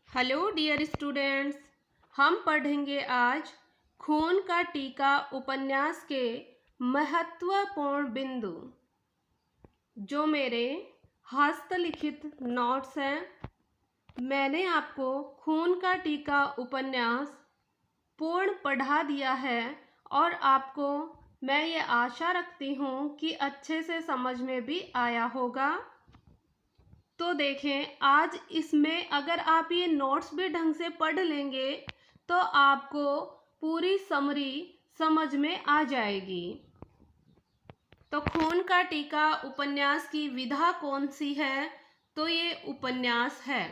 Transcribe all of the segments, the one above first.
Hello dear students, हम पढ़ेंगे आज खून का टीका उपन्यास के महत्वपूर्ण बिंदु। जो मेरे हस्तलिखित नोट्स हैं, मैंने आपको खून का टीका उपन्यास पूर्ण पढ़ा दिया है और आपको मैं ये आशा रखती हूँ कि अच्छे से समझ में भी आया होगा। तो देखें, आज इसमें अगर आप ये नोट्स भी ढंग से पढ़ लेंगे तो आपको पूरी समरी समझ में आ जाएगी। तो खून का टीका उपन्यास की विधा कौन सी है? तो ये उपन्यास है।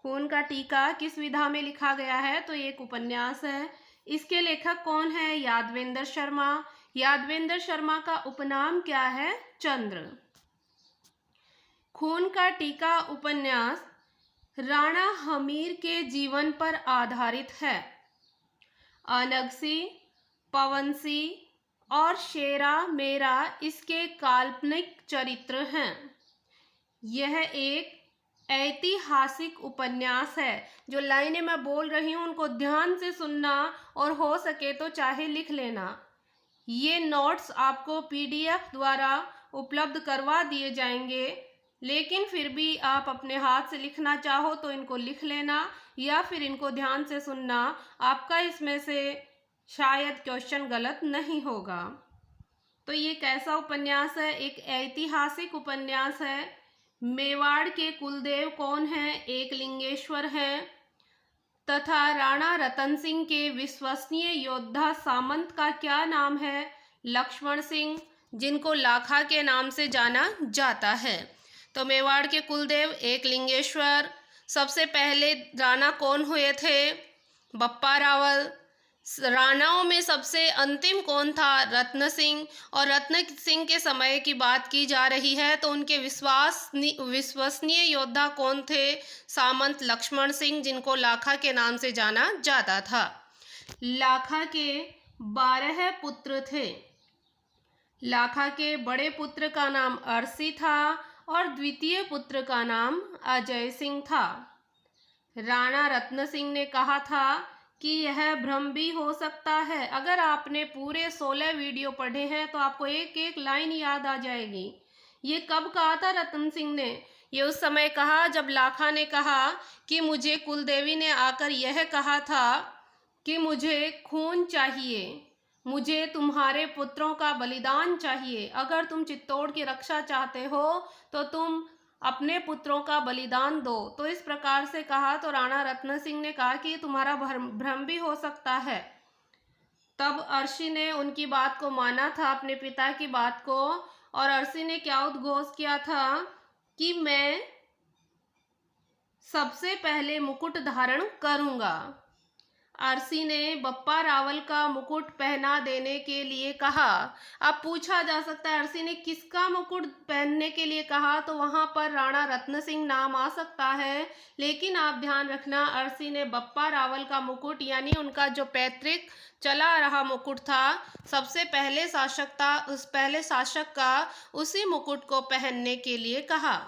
खून का टीका किस विधा में लिखा गया है? तो ये एक उपन्यास है। इसके लेखक कौन है? यादवेंद्र शर्मा। यादवेंद्र शर्मा का उपनाम क्या है? चंद्र। खून का टीका उपन्यास राणा हमीर के जीवन पर आधारित है। अनगसी, पवन सिंह और शेरा मेरा इसके काल्पनिक चरित्र हैं। यह एक ऐतिहासिक उपन्यास है। जो लाइनें मैं बोल रही हूँ उनको ध्यान से सुनना और हो सके तो चाहे लिख लेना। ये नोट्स आपको पीडीएफ द्वारा उपलब्ध करवा दिए जाएंगे, लेकिन फिर भी आप अपने हाथ से लिखना चाहो तो इनको लिख लेना या फिर इनको ध्यान से सुनना। आपका इसमें से शायद क्वेश्चन गलत नहीं होगा। तो ये कैसा उपन्यास है? एक ऐतिहासिक उपन्यास है। मेवाड़ के कुलदेव कौन है? एकलिंगेश्वर हैं। तथा राणा रतन सिंह के विश्वसनीय योद्धा सामंत का क्या नाम है? लक्ष्मण सिंह, जिनको लाखा के नाम से जाना जाता है। तो मेवाड़ के कुलदेव एकलिंगेश्वर। सबसे पहले राणा कौन हुए थे? बप्पा रावल। राणाओं में सबसे अंतिम कौन था? रत्न सिंह। और रत्न सिंह के समय की बात की जा रही है तो उनके विश्वसनीय योद्धा कौन थे? सामंत लक्ष्मण सिंह, जिनको लाखा के नाम से जाना जाता था। लाखा के 12 पुत्र थे। लाखा के बड़े पुत्र का नाम अरसी था और द्वितीय पुत्र का नाम अजय सिंह था। राणा रत्न सिंह ने कहा था कि यह भ्रम भी हो सकता है। अगर आपने पूरे 16 वीडियो पढ़े हैं तो आपको एक एक लाइन याद आ जाएगी। ये कब कहा था रतन सिंह ने? ये उस समय कहा जब लाखा ने कहा कि मुझे कुलदेवी ने आकर यह कहा था कि मुझे खून चाहिए, मुझे तुम्हारे पुत्रों का बलिदान चाहिए। अगर तुम चित्तौड़ की रक्षा चाहते हो तो तुम अपने पुत्रों का बलिदान दो। तो इस प्रकार से कहा तो राणा रत्न सिंह ने कहा कि तुम्हारा भ्रम भी हो सकता है। तब अर्शी ने उनकी बात को माना था, अपने पिता की बात को, और अर्शी ने क्या उद्घोष किया था कि मैं सबसे पहले मुकुट धारण करूंगा। अरसी ने बप्पा रावल का मुकुट पहना देने के लिए कहा। अब पूछा जा सकता है अरसी ने किसका मुकुट पहनने के लिए कहा? तो वहां पर राणा रत्न सिंह नाम आ सकता है, लेकिन आप ध्यान रखना अरसी ने बप्पा रावल का मुकुट, यानी उनका जो पैतृक चला आ रहा मुकुट था, सबसे पहले शासक था, उस पहले शासक का उसी मुकुट को पहनने के लिए कहा।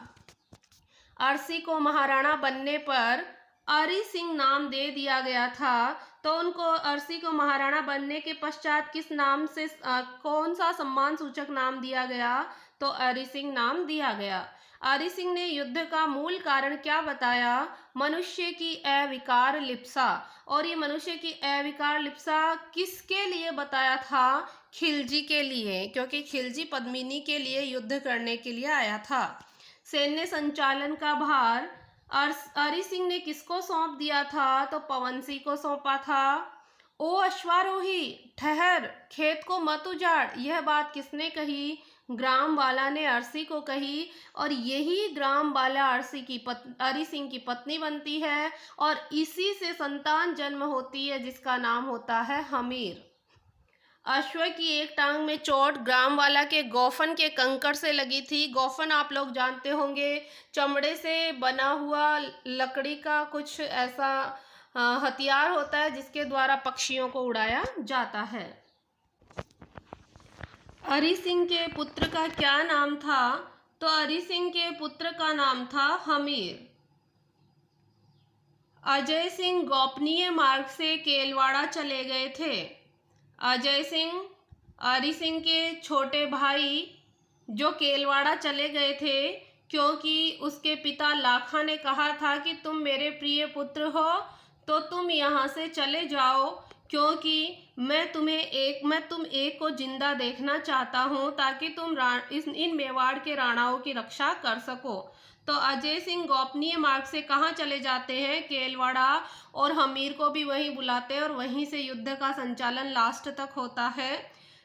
अरसी को महाराणा बनने पर अरी सिंह नाम दे दिया गया था। तो उनको अरसी को महाराणा बनने के पश्चात किस नाम से कौन सा सम्मान सूचक नाम दिया गया? तो अरी सिंह नाम दिया गया। अरी सिंह ने युद्ध का मूल कारण क्या बताया? मनुष्य की अविकार लिप्सा। और ये मनुष्य की अविकार लिप्सा किसके लिए बताया था? खिलजी के लिए, क्योंकि खिलजी पद्मिनी के लिए युद्ध करने के लिए आया था। सैन्य संचालन का भार अरी सिंह ने किसको सौंप दिया था? तो पवन सिंह को सौंपा था। ओ अश्वारोही ठहर, खेत को मत उजाड़, यह बात किसने कही? ग्राम वाला ने अरसी को कही। और यही ग्राम वाला अरी सिंह की पत्नी बनती है और इसी से संतान जन्म होती है जिसका नाम होता है हमीर। अश्व की एक टांग में चोट ग्रामवाला के गोफन के कंकड़ से लगी थी। गोफन आप लोग जानते होंगे, चमड़े से बना हुआ लकड़ी का कुछ ऐसा हथियार होता है जिसके द्वारा पक्षियों को उड़ाया जाता है। अरी सिंह के पुत्र का क्या नाम था? तो अरी सिंह के पुत्र का नाम था हमीर। अजय सिंह गोपनीय मार्ग से केलवाड़ा चले गए थे। अजय सिंह हरि सिंह के छोटे भाई जो केलवाड़ा चले गए थे क्योंकि उसके पिता लाखा ने कहा था कि तुम मेरे प्रिय पुत्र हो तो तुम यहाँ से चले जाओ, क्योंकि मैं तुम एक को जिंदा देखना चाहता हूँ ताकि तुम इन मेवाड़ के राणाओं की रक्षा कर सको। तो अजय सिंह गोपनीय मार्ग से कहाँ चले जाते हैं? केलवाड़ा, और हमीर को भी वहीं बुलाते हैं और वहीं से युद्ध का संचालन लास्ट तक होता है।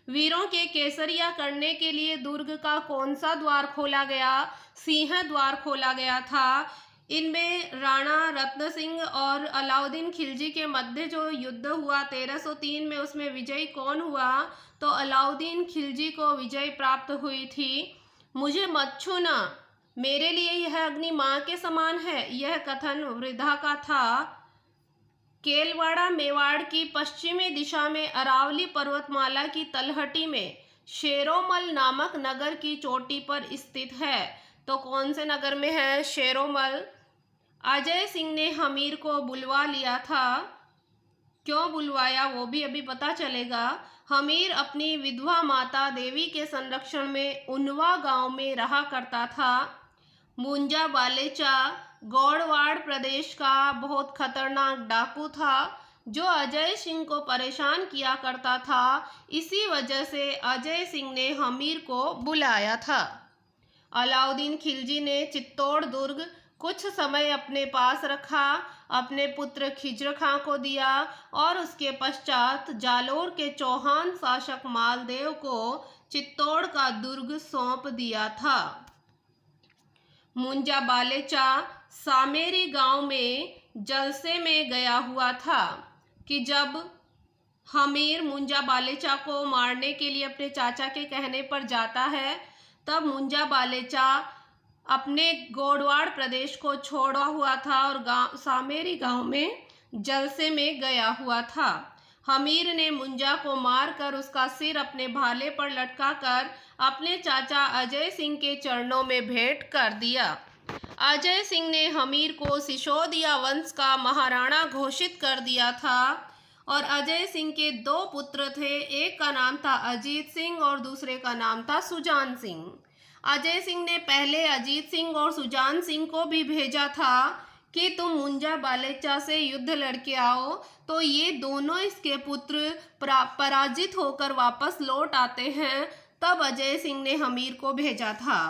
वीरों के केसरिया करने के लिए दुर्ग का कौन सा द्वार खोला गया? सिंह द्वार खोला गया था। इनमें राणा रत्न सिंह और अलाउद्दीन खिलजी के मध्य जो युद्ध हुआ 1303 में, उसमें विजयी कौन हुआ? तो अलाउद्दीन खिलजी को विजय प्राप्त हुई थी। मुझे मत छूना, मेरे लिए यह अग्नि मां के समान है, यह कथन वृद्धा का था। केलवाड़ा मेवाड़ की पश्चिमी दिशा में अरावली पर्वतमाला की तलहटी में शेरोमल नामक नगर की चोटी पर स्थित है। तो कौन से नगर में है? शेरोमल। अजय सिंह ने हमीर को बुलवा लिया था। क्यों बुलवाया वो भी अभी पता चलेगा। हमीर अपनी विधवा माता देवी के संरक्षण में उनवा गांव में रहा करता था। मुंजा बालेचा गौड़वाड़ प्रदेश का बहुत खतरनाक डाकू था जो अजय सिंह को परेशान किया करता था। इसी वजह से अजय सिंह ने हमीर को बुलाया था। अलाउद्दीन खिलजी ने चित्तौड़ दुर्ग कुछ समय अपने पास रखा, अपने पुत्र खिज्र खां को दिया और उसके पश्चात जालोर के चौहान शासक मालदेव को चित्तौड़ का दुर्ग सौंप दिया था। मुंजा बालेचा सामेरी गांव में जलसे में गया हुआ था कि जब हमीर मुंजा बालेचा को मारने के लिए अपने चाचा के कहने पर जाता है, तब मुंजा बालेचा अपने गोडवाड़ प्रदेश को छोड़ा हुआ था और सामेरी गांव में जलसे में गया हुआ था। हमीर ने मुंजा को मारकर उसका सिर अपने भाले पर लटकाकर अपने चाचा अजय सिंह के चरणों में भेंट कर दिया। अजय सिंह ने हमीर को सिसोदिया वंश का महाराणा घोषित कर दिया था और अजय सिंह के दो पुत्र थे, एक का नाम था अजीत सिंह और दूसरे का नाम था सुजान सिंह। अजय सिंह ने पहले अजीत सिंह और सुजान सिंह को भी भेजा था कि तुम मुंजा बालेचा से युद्ध लड़के आओ, तो ये दोनों इसके पुत्र पराजित होकर वापस लौट आते हैं। तब अजय सिंह ने हमीर को भेजा था।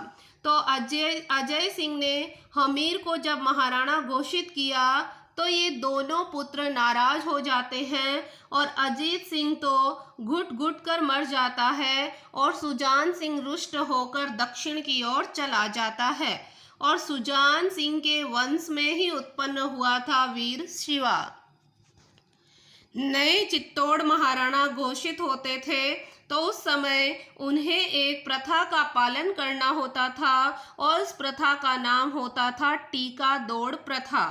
तो अजय सिंह ने हमीर को जब महाराणा घोषित किया तो ये दोनों पुत्र नाराज हो जाते हैं और अजीत सिंह तो घुट घुट कर मर जाता है और सुजान सिंह रुष्ट होकर दक्षिण की ओर चला जाता है। और सुजान सिंह के वंश में ही उत्पन्न हुआ था वीर शिवा। नए चित्तौड़ महाराणा घोषित होते थे तो उस समय उन्हें एक प्रथा का पालन करना होता था और उस प्रथा का नाम होता था टीका दौड़ प्रथा।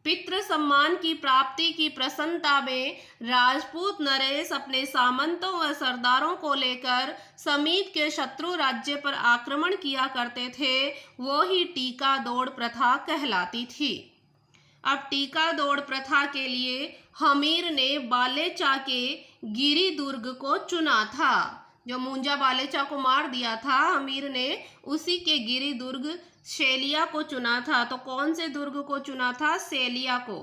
पितृ सम्मान की प्राप्ति की प्रसन्नता में राजपूत नरेश अपने सामंतों व सरदारों को लेकर समीप के शत्रु राज्य पर आक्रमण किया करते थे। वो ही टीका दौड़ प्रथा कहलाती थी। अब टीका दौड़ प्रथा के लिए हमीर ने बालेचा के गिरी दुर्ग को चुना था। जो मुंजा बालेचा को मार दिया था हमीर ने, उसी के गिरी दुर्ग सेलिया को चुना था। तो कौन से दुर्ग को चुना था? सेलिया को।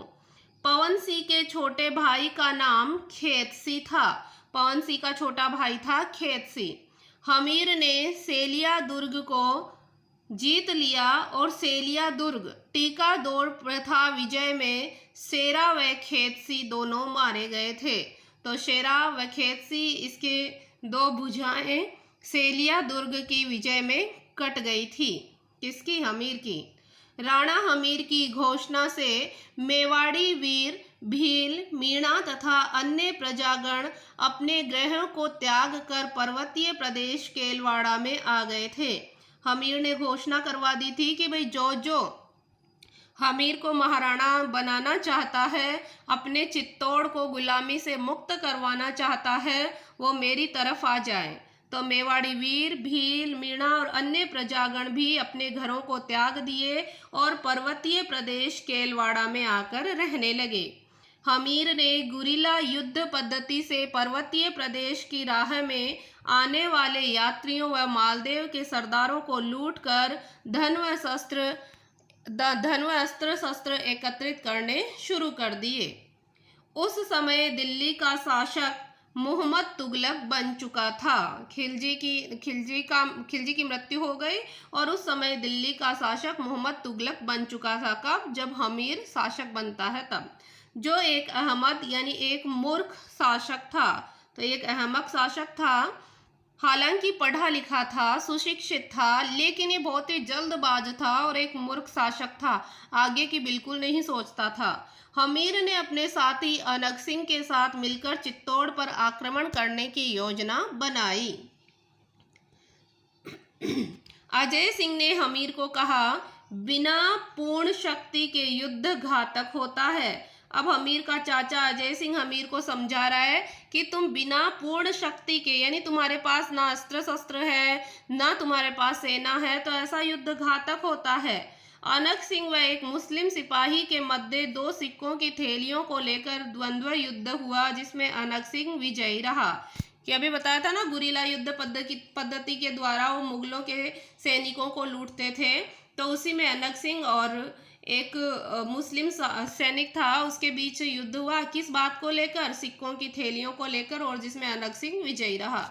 पवन सिंह के छोटे भाई का नाम खेतसी था। पवन सिंह का छोटा भाई था खेतसी। हमीर ने सेलिया दुर्ग को जीत लिया और सेलिया दुर्ग टीका दौड़ प्रथा विजय में शेरा व खेतसी दोनों मारे गए थे। तो शेरा व खेतसी इसके दो भुजाएं सेलिया दुर्ग की विजय में कट गई थी। किसकी? हमीर की। राणा हमीर की घोषणा से मेवाड़ी वीर भील, मीणा तथा अन्य प्रजागण अपने ग्रहों को त्याग कर पर्वतीय प्रदेश केलवाड़ा में आ गए थे। हमीर ने घोषणा करवा दी थी कि भाई जो हमीर को महाराणा बनाना चाहता है, अपने चित्तौड़ को गुलामी से मुक्त करवाना चाहता है, वो मेरी तरफ आ जाए। तो मेवाड़ी वीर, भील, मीणा और अन्य प्रजागण भी अपने घरों को त्याग दिए और पर्वतीय प्रदेश केलवाड़ा में आकर रहने लगे। हमीर ने गुरिल्ला युद्ध पद्धति से पर्वतीय प्रदेश की राह में आने वाले यात्रियों व मालदेव के सरदारों को लूटकर धन व अस्त्र शस्त्र एकत्रित करने शुरू कर दिए। उस समय दिल्ली का शासक मोहम्मद तुगलक बन चुका था। खिलजी की मृत्यु हो गई और उस समय दिल्ली का शासक मोहम्मद तुगलक बन चुका था। कब? जब हमीर शासक बनता है तब। जो एक अहमद यानी एक मूर्ख शासक था। तो एक अहमक शासक था, हालांकि पढ़ा लिखा था, सुशिक्षित था, लेकिन ये बहुत ही जल्दबाज था और एक मूर्ख शासक था, आगे की बिल्कुल नहीं सोचता था। हमीर ने अपने साथी अनंग सिंह के साथ मिलकर चित्तौड़ पर आक्रमण करने की योजना बनाई। अजय सिंह ने हमीर को कहा, बिना पूर्ण शक्ति के युद्ध घातक होता है। अब हमीर का चाचा अजय सिंह हमीर को समझा रहा है कि तुम बिना पूर्ण शक्ति के, यानी तुम्हारे पास ना अस्त्र शस्त्र है, ना तुम्हारे पास सेना है, तो ऐसा युद्ध घातक होता है। अनंग सिंह व एक मुस्लिम सिपाही के मध्य 2 सिक्कों की थैलियों को लेकर द्वंद्व युद्ध हुआ, जिसमें अनंग सिंह विजयी रहा। कि अभी बताया था ना, गुरिल्ला युद्ध पद्धति के द्वारा वो मुगलों के सैनिकों को लूटते थे, तो उसी में अनंग सिंह और एक मुस्लिम सैनिक था, उसके बीच युद्ध हुआ। किस बात को लेकर? सिक्कों की थैलियों को लेकर, और जिसमें अनंग सिंह विजयी रहा।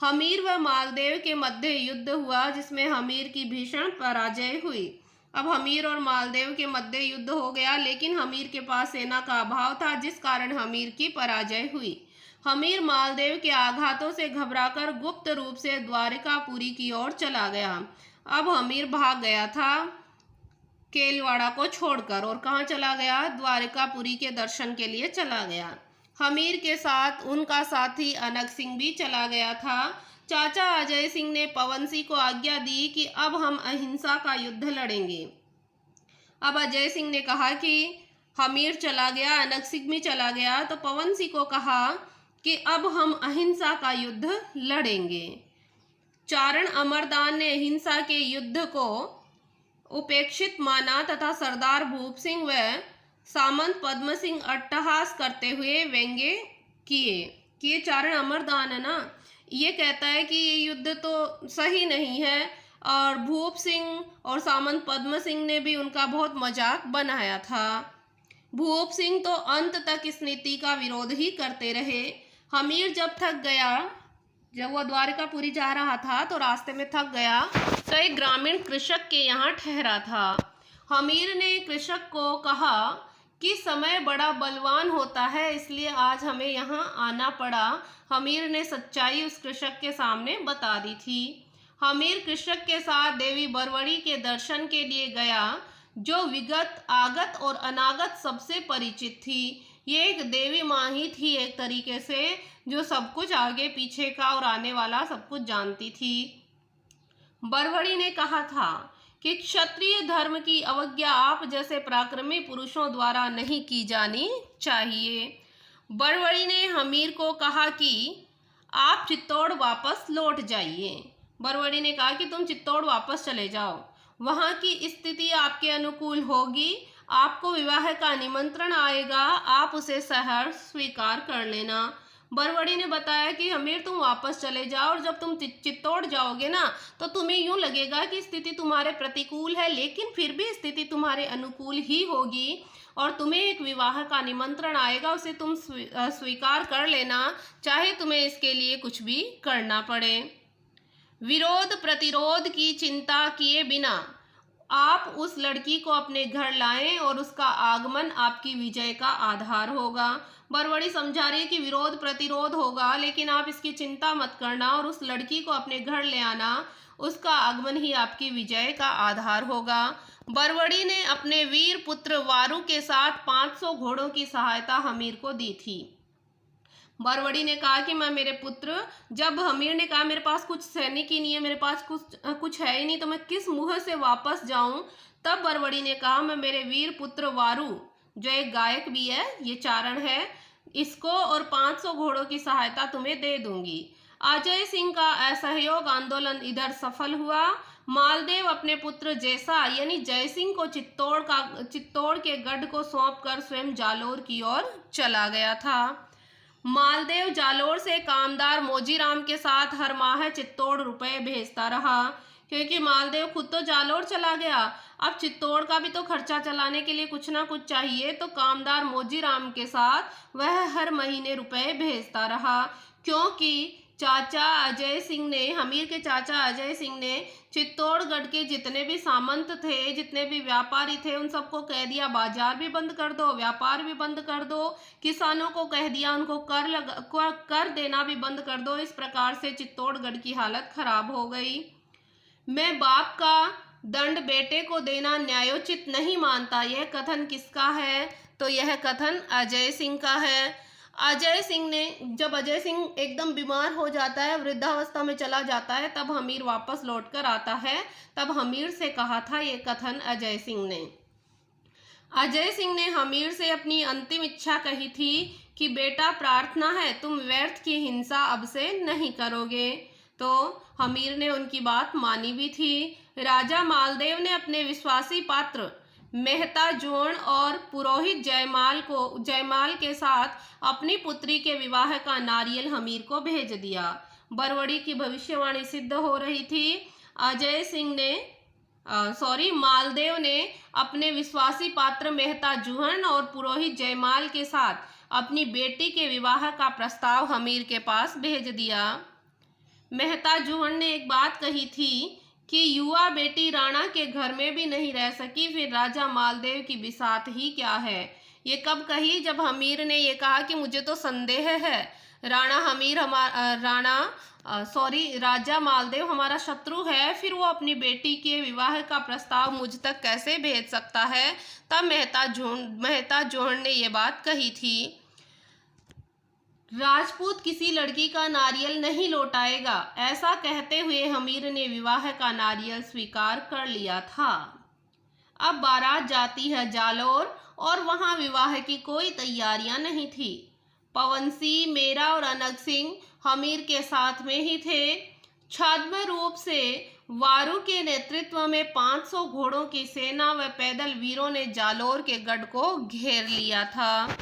हमीर व मालदेव के मध्य युद्ध हुआ, जिसमें हमीर की भीषण पराजय हुई। अब हमीर और मालदेव के मध्य युद्ध हो गया, लेकिन हमीर के पास सेना का अभाव था, जिस कारण हमीर की पराजय हुई। हमीर मालदेव के आघातों से घबराकर गुप्त रूप से द्वारिकापुरी की ओर चला गया। अब हमीर भाग गया था केलवाड़ा को छोड़कर, और कहाँ चला गया? द्वारिकापुरी के दर्शन के लिए चला गया। हमीर के साथ उनका साथी अनंग सिंह भी चला गया था। चाचा अजय सिंह ने पवन सिंह को आज्ञा दी कि अब हम अहिंसा का युद्ध लड़ेंगे। अब अजय सिंह ने कहा कि हमीर चला गया, अनंग सिंह भी चला गया, तो पवन सिंह को कहा कि अब हम अहिंसा का युद्ध लड़ेंगे। चारण अमरदान ने अहिंसा के युद्ध को उपेक्षित माना तथा सरदार भूप सिंह व सामंत पद्म सिंह अट्टहास करते हुए व्यंग्य किए कि ये चारण अमरदान है ना, ये कहता है कि ये युद्ध तो सही नहीं है, और भूप सिंह और सामंत पद्म सिंह ने भी उनका बहुत मजाक बनाया था। भूप सिंह तो अंत तक इस नीति का विरोध ही करते रहे। हमीर जब थक गया, जब वह द्वारिकापुरी जा रहा था तो रास्ते में थक गया, तो एक ग्रामीण कृषक के यहाँ ठहरा था। हमीर ने कृषक को कहा कि समय बड़ा बलवान होता है, इसलिए आज हमें यहाँ आना पड़ा। हमीर ने सच्चाई उस कृषक के सामने बता दी थी। हमीर कृषक के साथ देवी बरवड़ी के दर्शन के लिए गया, जो विगत, आगत और अनागत सबसे परिचित थी। ये एक देवी माँ ही थी एक तरीके से, जो सब कुछ आगे पीछे का और आने वाला सब कुछ जानती थी। बरवड़ी ने कहा था कि क्षत्रिय धर्म की अवज्ञा आप जैसे पराक्रमी पुरुषों द्वारा नहीं की जानी चाहिए। बरवड़ी ने हमीर को कहा कि आप चित्तौड़ वापस लौट जाइए। बरवड़ी ने कहा कि तुम चित्तौड़ वापस चले जाओ, वहाँ की स्थिति आपके अनुकूल होगी, आपको विवाह का निमंत्रण आएगा, आप उसे सहर्ष स्वीकार कर लेना। बरवड़ी ने बताया कि हमीर तुम वापस चले जाओ, और जब तुम चित्तौड़ जाओगे ना, तो तुम्हें यूं लगेगा कि स्थिति तुम्हारे प्रतिकूल है, लेकिन फिर भी स्थिति तुम्हारे अनुकूल ही होगी, और तुम्हें एक विवाह का निमंत्रण आएगा, उसे तुम स्वीकार कर लेना, चाहे तुम्हें इसके लिए कुछ भी करना पड़े। विरोध प्रतिरोध की चिंता किए बिना आप उस लड़की को अपने घर लाएं, और उसका आगमन आपकी विजय का आधार होगा। बरवड़ी समझा रही है कि विरोध प्रतिरोध होगा, लेकिन आप इसकी चिंता मत करना, और उस लड़की को अपने घर ले आना, उसका आगमन ही आपकी विजय का आधार होगा। बरवड़ी ने अपने वीर पुत्र वारू के साथ 500 घोड़ों की सहायता हमीर को दी थी। बरवड़ी ने कहा कि मैं मेरे पुत्र, जब हमीर ने कहा मेरे पास कुछ सैनिक ही नहीं है, मेरे पास कुछ है ही नहीं, तो मैं किस मुँह से वापस जाऊं, तब बरवड़ी ने कहा मैं मेरे वीर पुत्र वारू, जो एक गायक भी है, ये चारण है, इसको और 500 घोड़ों की सहायता तुम्हें दे दूंगी। अजय सिंह का असहयोग आंदोलन इधर सफल हुआ। मालदेव अपने पुत्र जैसा यानी जयसिंह को चित्तौड़ के गढ़ को सौंपकर स्वयं जालोर की ओर चला गया था। मालदेव जालोर से कामदार मोजीराम के साथ हर माह चित्तौड़ रुपए भेजता रहा, क्योंकि मालदेव खुद तो जालोर चला गया, अब चित्तौड़ का भी तो खर्चा चलाने के लिए कुछ ना कुछ चाहिए, तो कामदार मोजीराम के साथ वह हर महीने रुपए भेजता रहा। क्योंकि चाचा अजय सिंह ने, हमीर के चाचा अजय सिंह ने चित्तौड़गढ़ के जितने भी सामंत थे, जितने भी व्यापारी थे, उन सबको कह दिया बाजार भी बंद कर दो, व्यापार भी बंद कर दो। किसानों को कह दिया उनको कर देना भी बंद कर दो। इस प्रकार से चित्तौड़गढ़ की हालत खराब हो गई। मैं बाप का दंड बेटे को देना न्यायोचित नहीं मानता, यह कथन किसका है? तो यह कथन अजय सिंह का है। अजय सिंह ने, जब अजय सिंह एकदम बीमार हो जाता है, वृद्धावस्था में चला जाता है, तब हमीर वापस लौट कर आता है, तब हमीर से कहा था ये कथन अजय सिंह ने। अजय सिंह ने हमीर से अपनी अंतिम इच्छा कही थी कि बेटा प्रार्थना है, तुम व्यर्थ की हिंसा अब से नहीं करोगे। तो हमीर ने उनकी बात मानी भी थी। राजा मालदेव ने अपने विश्वासी पात्र मेहता जोड़ और पुरोहित जयमाल के साथ अपनी पुत्री के विवाह का नारियल हमीर को भेज दिया। बरवड़ी की भविष्यवाणी सिद्ध हो रही थी। मालदेव ने अपने विश्वासी पात्र मेहता जूहन और पुरोहित जयमाल के साथ अपनी बेटी के विवाह का प्रस्ताव हमीर के पास भेज दिया। मेहता जूहन ने एक बात कही थी कि युवा बेटी राणा के घर में भी नहीं रह सकी, फिर राजा मालदेव की बिसात ही क्या है। ये कब कही? जब हमीर ने ये कहा कि मुझे तो संदेह है, राजा मालदेव हमारा शत्रु है, फिर वो अपनी बेटी के विवाह का प्रस्ताव मुझ तक कैसे भेज सकता है। तब मेहता जोहन ने ये बात कही थी। राजपूत किसी लड़की का नारियल नहीं लौटाएगा, ऐसा कहते हुए हमीर ने विवाह का नारियल स्वीकार कर लिया था। अब बारात जाती है जालोर और वहां विवाह की कोई तैयारियां नहीं थी। पवन सिंह, मेरा और अनग सिंह हमीर के साथ में ही थे। छद्म रूप से वारू के नेतृत्व में 500 घोड़ों की सेना व पैदल वीरों ने जालोर के गढ़ को घेर लिया था।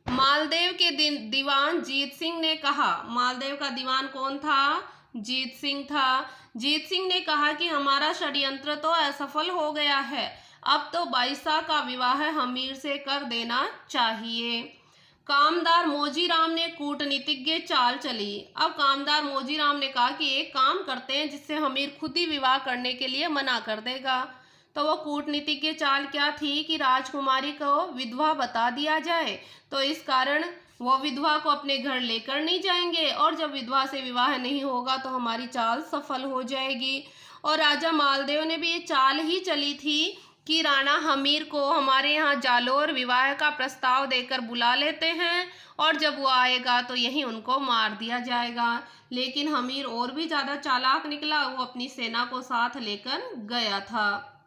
मालदेव के दीवान जीत सिंह ने कहा, मालदेव का दीवान कौन था? जीत सिंह था। जीत सिंह ने कहा कि हमारा षड्यंत्र तो असफल हो गया है, अब तो बाईसा का विवाह हमीर से कर देना चाहिए। कामदार मोजीराम ने कूटनीतिज्ञ चाल चली। अब कामदार मोजीराम ने कहा कि एक काम करते हैं जिससे हमीर खुद ही विवाह करने के लिए मना कर देगा। तो वो कूटनीतिज्ञ चाल क्या थी कि राजकुमारी को विधवा बता दिया जाए, तो इस कारण वो विधवा को अपने घर लेकर नहीं जाएंगे, और जब विधवा से विवाह नहीं होगा तो हमारी चाल सफल हो जाएगी। और राजा मालदेव ने भी ये चाल ही चली थी कि राणा हमीर को हमारे यहाँ जालोर विवाह का प्रस्ताव देकर बुला लेते हैं, और जब वो आएगा तो यहीं उनको मार दिया जाएगा। लेकिन हमीर और भी ज़्यादा चालाक निकला, वो अपनी सेना को साथ लेकर गया था।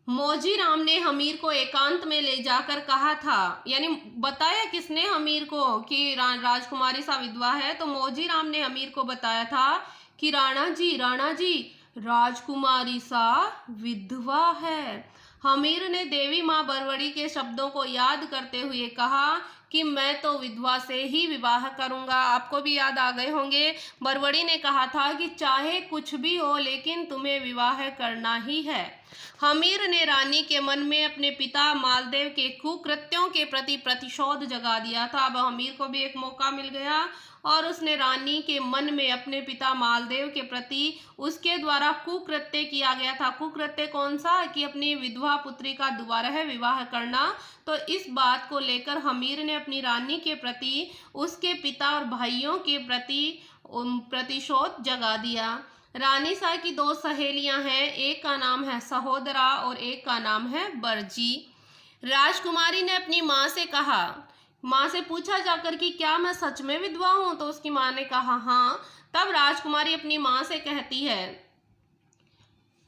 मोजीराम ने हमीर को एकांत में ले जाकर कहा था, यानी बताया किसने हमीर को कि राजकुमारी सा विधवा है, तो मोजीराम ने हमीर को बताया था कि राणा जी राजकुमारी सा विधवा है। हमीर ने देवी माँ बरवड़ी के शब्दों को याद करते हुए कहा कि मैं तो विधवा से ही विवाह करूंगा। आपको भी याद आ गए होंगे, बरवड़ी ने कहा था कि चाहे कुछ भी हो लेकिन तुम्हें विवाह करना ही है। हमीर ने रानी के मन में अपने पिता मालदेव के कुकृत्यों के प्रति प्रतिशोध जगा दिया था। अब हमीर को भी एक मौका मिल गया और उसने रानी के मन में अपने पिता मालदेव के प्रति उसके द्वारा कुकृत्य किया गया था। कुकृत्य कौन सा? कि अपनी विधवा पुत्री का दोबारा विवाह करना। तो इस बात को लेकर हमीर ने अपनी रानी के प्रति, उसके पिता और भाइयों के प्रति प्रतिशोध जगा दिया। रानी सा की 2 सहेलियां हैं, एक का नाम है सहोदरा और एक का नाम है बरजी। राजकुमारी ने अपनी माँ से कहा, माँ से पूछा जाकर कि क्या मैं सच में विधवा हूँ? तो उसकी माँ ने कहा हाँ। तब राजकुमारी अपनी माँ से कहती है,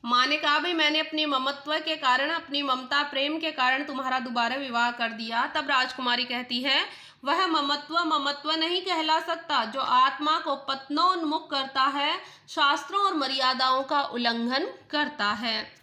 माँ ने कहा भाई मैंने अपनी ममत्व के कारण, अपनी ममता प्रेम के कारण तुम्हारा दोबारा विवाह कर दिया। तब राजकुमारी कहती है वह ममत्व ममत्व नहीं कहला सकता जो आत्मा को पतनोन्मुख करता है, शास्त्रों और मर्यादाओं का उल्लंघन करता है।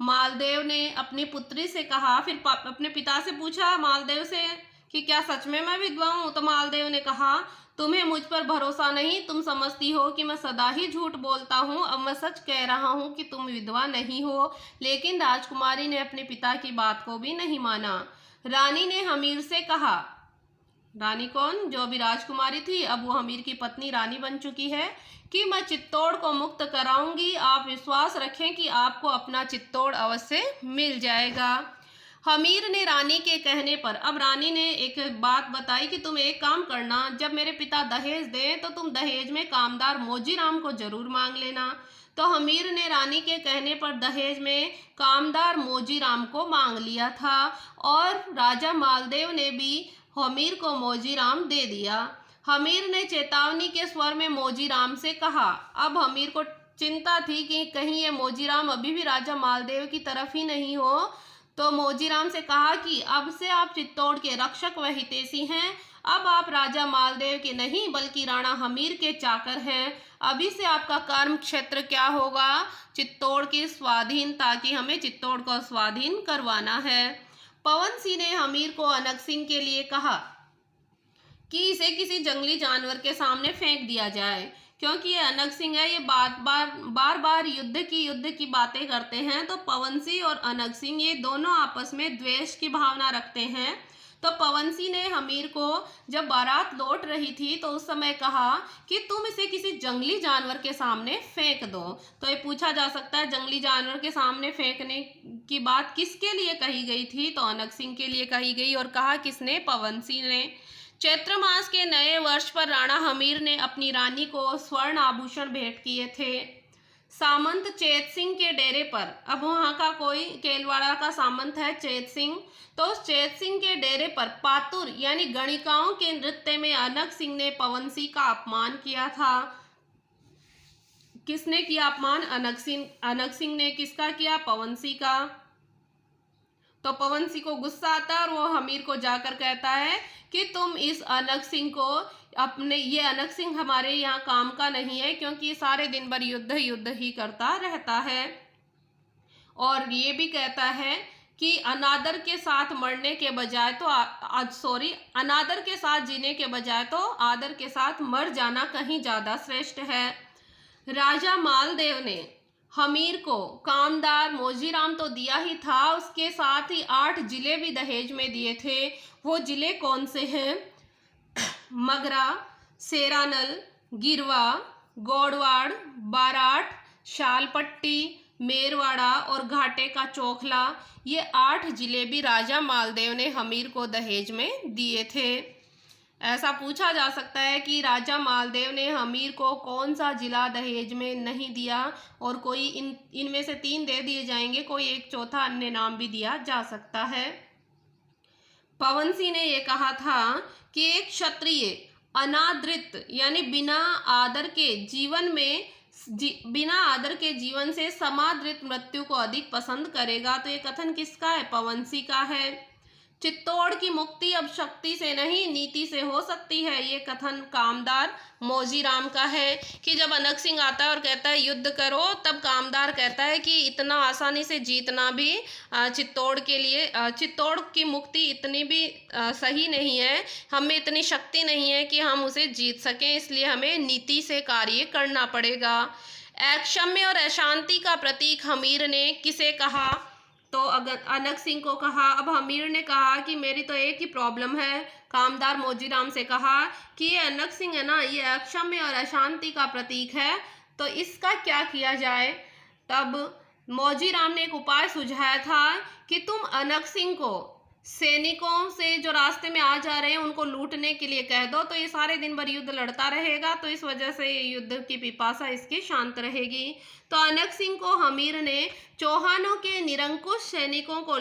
मालदेव ने अपनी पुत्री से कहा, फिर अपने पिता से पूछा मालदेव से कि क्या सच में मैं विधवा हूँ? तो मालदेव ने कहा तुम्हें मुझ पर भरोसा नहीं, तुम समझती हो कि मैं सदा ही झूठ बोलता हूँ। अब मैं सच कह रहा हूँ कि तुम विधवा नहीं हो। लेकिन राजकुमारी ने अपने पिता की बात को भी नहीं माना। रानी ने हमीर से कहा, रानी कौन? जो अभी राजकुमारी थी, अब वो हमीर की पत्नी रानी बन चुकी है, कि मैं चित्तौड़ को मुक्त कराऊंगी। आप विश्वास रखें कि आपको अपना चित्तौड़ अवश्य मिल जाएगा। हमीर ने रानी के कहने पर, अब रानी ने एक बात बताई कि तुम एक काम करना, जब मेरे पिता दहेज दें तो तुम दहेज में कामदार मोजीराम को जरूर मांग लेना। तो हमीर ने रानी के कहने पर दहेज में कामदार मोजीराम को मांग लिया था और राजा मालदेव ने भी हमीर को मोजीराम दे दिया। हमीर ने चेतावनी के स्वर में मोजीराम से कहा। अब हमीर को चिंता थी कि कहीं ये मोजीराम अभी भी राजा मालदेव की तरफ ही नहीं हो। तो मोजीराम से कहा कि अब से आप चित्तौड़ के रक्षक व हितैषी हैं। अब आप राजा मालदेव के नहीं बल्कि राणा हमीर के चाकर हैं। अभी से आपका कर्म क्षेत्र क्या होगा? चित्तौड़ के स्वाधीन, ताकि हमें चित्तौड़ को स्वाधीन करवाना है। पवन सिंह ने हमीर को अनक सिंह के लिए कहा कि इसे किसी जंगली जानवर के सामने फेंक दिया जाए, क्योंकि ये अनक सिंह है, ये बार बार युद्ध की बातें करते हैं। तो पवन सिंह और अनक सिंह ये दोनों आपस में द्वेष की भावना रखते हैं। तो पवन सिंह ने हमीर को जब बारात लौट रही थी तो उस समय कहा कि तुम इसे किसी जंगली जानवर के सामने फेंक दो। तो ये पूछा जा सकता है जंगली जानवर के सामने फेंकने की बात किसके लिए कही गई थी? तो अनक सिंह के लिए कही गई। और कहा किसने? पवन सिंह ने। चैत्र मास के नए वर्ष पर राणा हमीर ने अपनी रानी को स्वर्ण आभूषण भेंट किए थे। सामंत चेत सिंह के डेरे पर, अब वहाँ का कोई केलवाड़ा का सामंत है चेत सिंह, तो उस चेत सिंह के डेरे पर पातुर यानी गणिकाओं के नृत्य में अनक सिंह ने पवन सिंह का अपमान किया था। किसने किया अपमान? अनक सिंह। अनक सिंह ने किसका किया? पवन सिंह का। तो पवन सिंह को गुस्सा आता है और वो हमीर को जाकर कहता है कि तुम इस अनक सिंह को अपने, ये अनक सिंह हमारे यहाँ काम का नहीं है, क्योंकि ये सारे दिन भर युद्ध ही करता रहता है। और ये भी कहता है कि अनादर के साथ मरने के बजाय तो अनादर के साथ जीने के बजाय तो आदर के साथ मर जाना कहीं ज्यादा श्रेष्ठ है। राजा मालदेव ने हमीर को कामदार मोजीराम तो दिया ही था, उसके साथ ही 8 जिले भी दहेज में दिए थे। वो जिले कौन से हैं? मगरा, सेरानल, गिरवा, गौड़वाड़, बाराठ, शालपट्टी, मेरवाड़ा और घाटे का चोखला, ये 8 जिले भी राजा मालदेव ने हमीर को दहेज में दिए थे। ऐसा पूछा जा सकता है कि राजा मालदेव ने हमीर को कौन सा जिला दहेज में नहीं दिया, और कोई इनमें से 3 दे दिए जाएंगे, कोई एक चौथा अन्य नाम भी दिया जा सकता है। पवन सिंह ने यह कहा था कि एक क्षत्रिय अनादृत यानी बिना आदर के जीवन से समादृत मृत्यु को अधिक पसंद करेगा। तो ये कथन किसका है? पवन सिंह का है। चित्तौड़ की मुक्ति अब शक्ति से नहीं नीति से हो सकती है, ये कथन कामदार मोजीराम का है। कि जब अनक सिंह आता है और कहता है युद्ध करो, तब कामदार कहता है कि इतना आसानी से जीतना भी चित्तौड़ के लिए, चित्तौड़ की मुक्ति इतनी भी सही नहीं है, हमें इतनी शक्ति नहीं है कि हम उसे जीत सकें, इसलिए हमें नीति से कार्य करना पड़ेगा। अक्षम्य और अशांति का प्रतीक हमीर ने किसे कहा? तो अगर अनक सिंह को कहा। अब हमीर ने कहा कि मेरी तो एक ही प्रॉब्लम है। कामदार मोजीराम से कहा कि ये अनक सिंह है ना, ये अक्षम्य और अशांति का प्रतीक है, तो इसका क्या किया जाए? तब मोजीराम ने एक उपाय सुझाया था कि तुम अनक सिंह को सैनिकों से जो रास्ते में आ जा रहे हैं उनको लूटने के लिए कह दो, तो ये सारे दिन भर युद्ध लड़ता रहेगा, तो इस वजह से ये युद्ध की पिपासा इसकी शांत रहेगी। तो अनक सिंह को हमीर ने चौहानों के निरंकुश सैनिकों को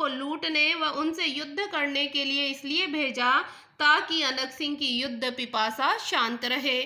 लूटने व उनसे युद्ध करने के लिए इसलिए भेजा ताकि अनक सिंह की युद्ध पिपासा शांत रहे।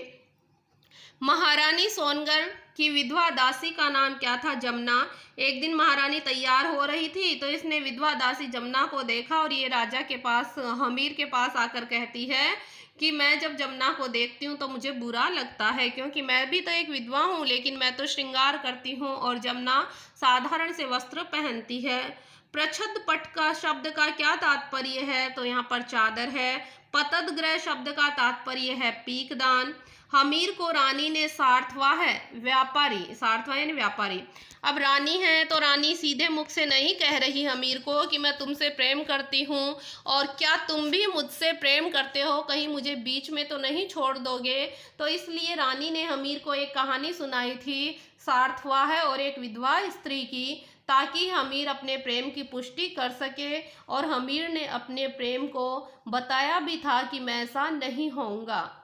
महारानी सोनगढ़ की विधवा दासी का नाम क्या था? जमुना। एक दिन महारानी तैयार हो रही थी तो इसने विधवा दासी जमुना को देखा और ये राजा के पास, हमीर के पास आकर कहती है कि मैं जब जमुना को देखती हूँ तो मुझे बुरा लगता है, क्योंकि मैं भी तो एक विधवा हूँ, लेकिन मैं तो श्रृंगार करती हूँ और जमुना साधारण से वस्त्र पहनती है। प्रच्छद पट का शब्द का क्या तात्पर्य है? तो यहाँ पर चादर है। पतद्ग्रह शब्द का तात्पर्य है पीकदान। हमीर को रानी ने सार्थवा है व्यापारी, सार्थवा यानी व्यापारी। अब रानी है तो रानी सीधे मुख से नहीं कह रही हमीर को कि मैं तुमसे प्रेम करती हूँ और क्या तुम भी मुझसे प्रेम करते हो, कहीं मुझे बीच में तो नहीं छोड़ दोगे। तो इसलिए रानी ने हमीर को एक कहानी सुनाई थी सार्थवा है और एक विधवा स्त्री की, ताकि हमीर अपने प्रेम की पुष्टि कर सके। और हमीर ने अपने प्रेम को बताया भी था कि मैं ऐसा नहीं होऊंगा।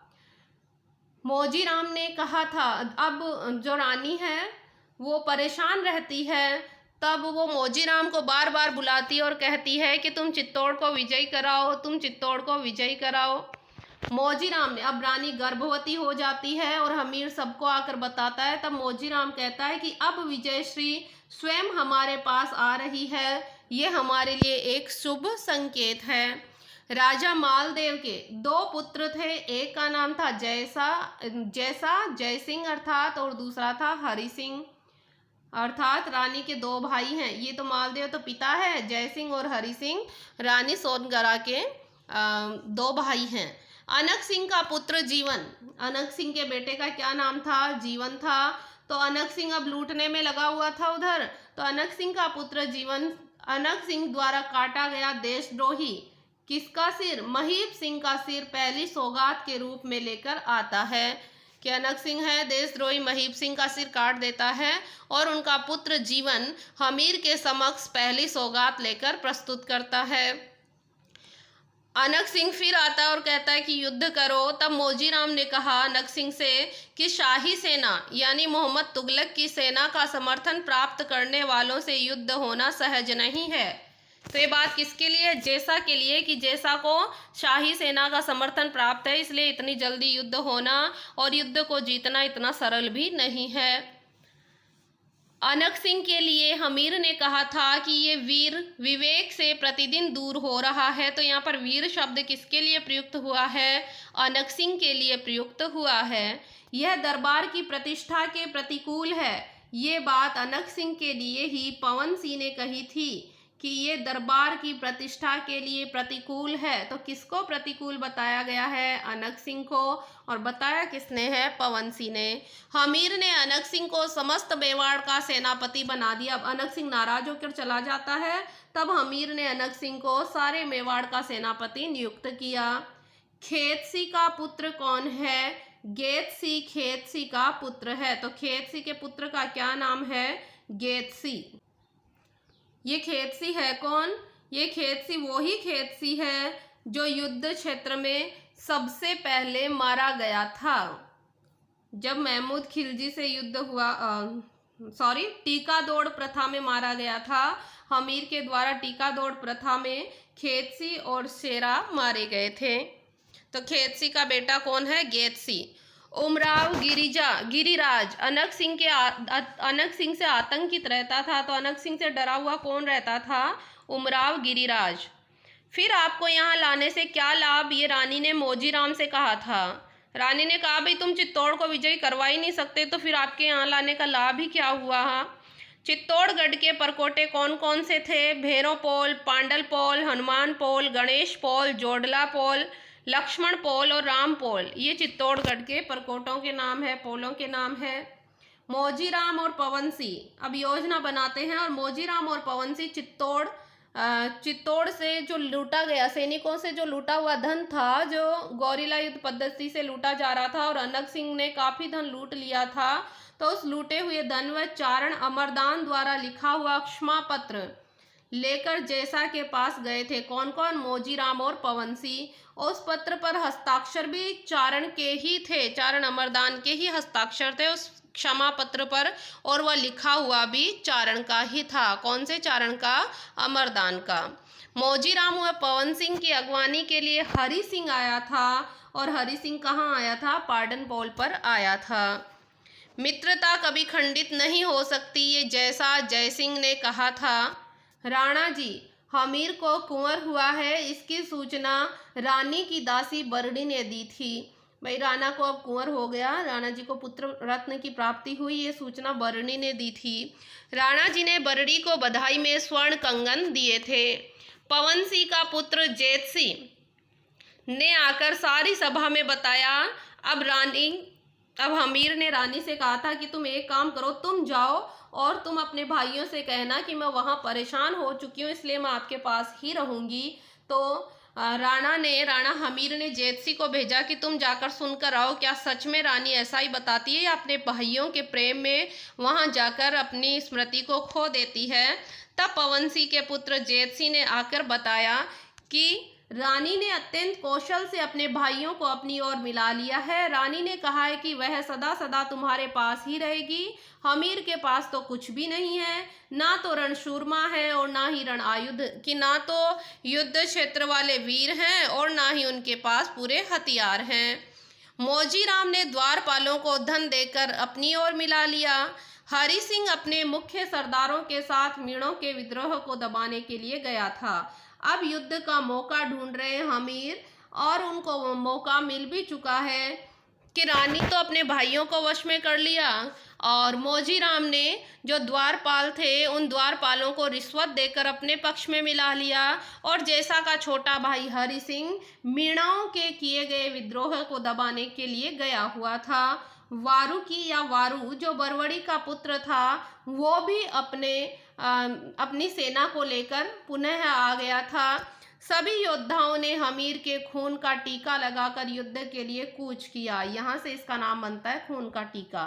मौजीराम ने कहा था, अब जो रानी है वो परेशान रहती है, तब वो मौजीराम को बार बार बुलाती और कहती है कि तुम चित्तौड़ को विजयी कराओ, तुम चित्तौड़ को विजयी कराओ। मौजीराम ने, अब रानी गर्भवती हो जाती है और हमीर सबको आकर बताता है, तब मौजीराम कहता है कि अब विजयश्री स्वयं हमारे पास आ रही है, ये हमारे लिए एक शुभ संकेत है। राजा मालदेव के दो पुत्र थे, एक का नाम था जय सिंह अर्थात, और दूसरा था हरि सिंह अर्थात। रानी के दो भाई हैं, ये तो मालदेव तो पिता है, जय सिंह और हरि सिंह रानी सोनगढ़ के दो भाई हैं। अनक सिंह का पुत्र जीवन, अनक सिंह के बेटे का क्या नाम था? जीवन था। तो अनक सिंह अब लूटने में लगा हुआ था उधर, तो अनक सिंह का पुत्र जीवन, अनक सिंह द्वारा काटा गया देशद्रोही किसका सिर? महीप सिंह का सिर पहली सौगात के रूप में लेकर आता है कि अनक सिंह है देशद्रोही, महीप सिंह का सिर काट देता है और उनका पुत्र जीवन हमीर के समक्ष पहली सौगात लेकर प्रस्तुत करता है। अनक सिंह फिर आता है और कहता है कि युद्ध करो। तब मौजीराम ने कहा अनक सिंह से कि शाही सेना यानी मोहम्मद तुगलक की सेना का समर्थन प्राप्त करने वालों से युद्ध होना सहज नहीं है। तो ये बात किसके लिए? जैसा के लिए, कि जैसा को शाही सेना का समर्थन प्राप्त है, इसलिए इतनी जल्दी युद्ध होना और युद्ध को जीतना इतना सरल भी नहीं है। अनक सिंह के लिए हमीर ने कहा था कि ये वीर विवेक से प्रतिदिन दूर हो रहा है। तो यहाँ पर वीर शब्द किसके लिए प्रयुक्त हुआ है? अनक सिंह के लिए प्रयुक्त हुआ है। यह दरबार की प्रतिष्ठा के प्रतिकूल है, ये बात अनक सिंह के लिए ही पवन सिंह ने कही थी कि ये दरबार की प्रतिष्ठा के लिए प्रतिकूल है। तो किसको प्रतिकूल बताया गया है? अनक सिंह को। और बताया किसने है? पवन सिंह ने। हमीर ने अनक सिंह को समस्त मेवाड़ का सेनापति बना दिया। अब अनक सिंह नाराज होकर चला जाता है, तब हमीर ने अनक सिंह को सारे मेवाड़ का सेनापति नियुक्त किया। खेतसी का पुत्र कौन है? गेतसी खेतसी का पुत्र है। तो खेतसी के पुत्र का क्या नाम है? गेतसी। ये खेतसी है कौन? ये खेतसी वही खेतसी है जो युद्ध क्षेत्र में सबसे पहले मारा गया था। जब महमूद खिलजी से युद्ध हुआ, टीका दौड़ प्रथा में मारा गया था। हमीर के द्वारा टीका दौड़ प्रथा में खेतसी और शेरा मारे गए थे। तो खेतसी का बेटा कौन है? गेतसी। उमराव गिरिराज अनक सिंह से आतंकित रहता था। तो अनक सिंह से डरा हुआ कौन रहता था? उमराव गिरिराज। फिर आपको यहाँ लाने से क्या लाभ, ये रानी ने मौजीराम से कहा था। रानी ने कहा भाई तुम चित्तौड़ को विजयी करवा ही नहीं सकते, तो फिर आपके यहाँ लाने का लाभ ही क्या हुआ? चित्तौड़गढ़ के परकोटे कौन कौन से थे? भैरव पोल, पांडल पोल, हनुमान पोल, गणेश पोल, जोडला पोल, लक्ष्मण पोल और राम पोल, ये चित्तौड़गढ़ के परकोटों के नाम है, पोलों के नाम है। मौजीराम और पवन सिंह अब योजना बनाते हैं और मौजीराम और पवन सिंह चित्तौड़ से जो लूटा गया, सैनिकों से जो लूटा हुआ धन था, जो गौरिला युद्ध पद्धति से लूटा जा रहा था और अनक सिंह ने काफी धन लूट लिया था, तो उस लूटे हुए धन व चारण अमरदान द्वारा लिखा हुआ क्षमा पत्र लेकर जैसा के पास गए थे। कौन कौन? मौजीराम और पवन सिंह। उस पत्र पर हस्ताक्षर भी चारण के ही थे, चारण अमरदान के ही हस्ताक्षर थे उस क्षमा पत्र पर, और वह लिखा हुआ भी चारण का ही था। कौन से चारण का? अमरदान का। मौजीराम व पवन सिंह की अगवानी के लिए हरि सिंह आया था, और हरि सिंह कहाँ आया था? पाटन पोल पर आया था। मित्रता कभी खंडित नहीं हो सकती, ये जैसा जयसिंह ने कहा था। राणा जी, हमीर को कुंवर हुआ है, इसकी सूचना रानी की दासी बरड़ी ने दी थी। भाई राणा को अब कुंवर हो गया, राणा जी को पुत्र रत्न की प्राप्ति हुई, ये सूचना बरड़ी ने दी थी। राणा जी ने बरड़ी को बधाई में स्वर्ण कंगन दिए थे। पवन सिंह का पुत्र जेत सिंह ने आकर सारी सभा में बताया। अब हमीर ने रानी से कहा था कि तुम एक काम करो, तुम जाओ और तुम अपने भाइयों से कहना कि मैं वहाँ परेशान हो चुकी हूँ, इसलिए मैं आपके पास ही रहूँगी। तो राणा हमीर ने जेत सिंह को भेजा कि तुम जाकर सुनकर आओ, क्या सच में रानी ऐसा ही बताती है या अपने भाइयों के प्रेम में वहाँ जाकर अपनी स्मृति को खो देती है। तब पवन सिंह के पुत्र जेत सिंह ने आकर बताया कि रानी ने अत्यंत कौशल से अपने भाइयों को अपनी ओर मिला लिया है। रानी ने कहा है कि वह सदा सदा तुम्हारे पास ही रहेगी। हमीर के पास तो कुछ भी नहीं है, ना तो रणशूरमा है और ना ही रण आयुध कि ना तो युद्ध क्षेत्र वाले वीर हैं और ना ही उनके पास पूरे हथियार हैं। मौजीराम ने द्वारपालों को धन देकर अपनी ओर मिला लिया। हरि सिंह अपने मुख्य सरदारों के साथ मीणों के विद्रोह को दबाने के लिए गया था। अब युद्ध का मौका ढूंढ रहे हमीर, और उनको वो मौका मिल भी चुका है कि रानी तो अपने भाइयों को वश में कर लिया, और मौजीराम ने जो द्वारपाल थे उन द्वारपालों को रिश्वत देकर अपने पक्ष में मिला लिया, और जैसा का छोटा भाई हरि सिंह मीणाओं के किए गए विद्रोह को दबाने के लिए गया हुआ था। वारू जो बरवड़ी का पुत्र था, वो भी अपनी सेना को लेकर पुनः आ गया था। सभी योद्धाओं ने हमीर के खून का टीका लगाकर युद्ध के लिए कूच किया। यहाँ से इसका नाम बनता है खून का टीका।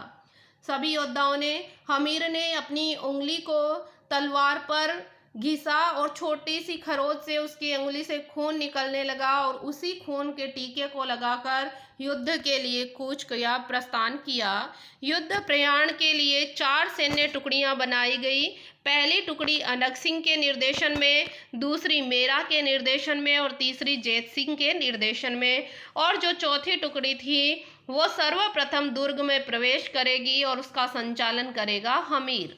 सभी योद्धाओं ने, हमीर ने अपनी उंगली को तलवार पर घिसा और छोटी सी खरोच से उसकी उंगली से खून निकलने लगा, और उसी खून के टीके को लगाकर युद्ध के लिए कूच किया, प्रस्थान किया। युद्ध प्रयाण के लिए 4 सैन्य टुकड़ियां बनाई गई। पहली टुकड़ी अनक सिंह के निर्देशन में, दूसरी मेरा के निर्देशन में और तीसरी जेत सिंह के निर्देशन में, और जो चौथी टुकड़ी थी वो सर्वप्रथम दुर्ग में प्रवेश करेगी और उसका संचालन करेगा हमीर।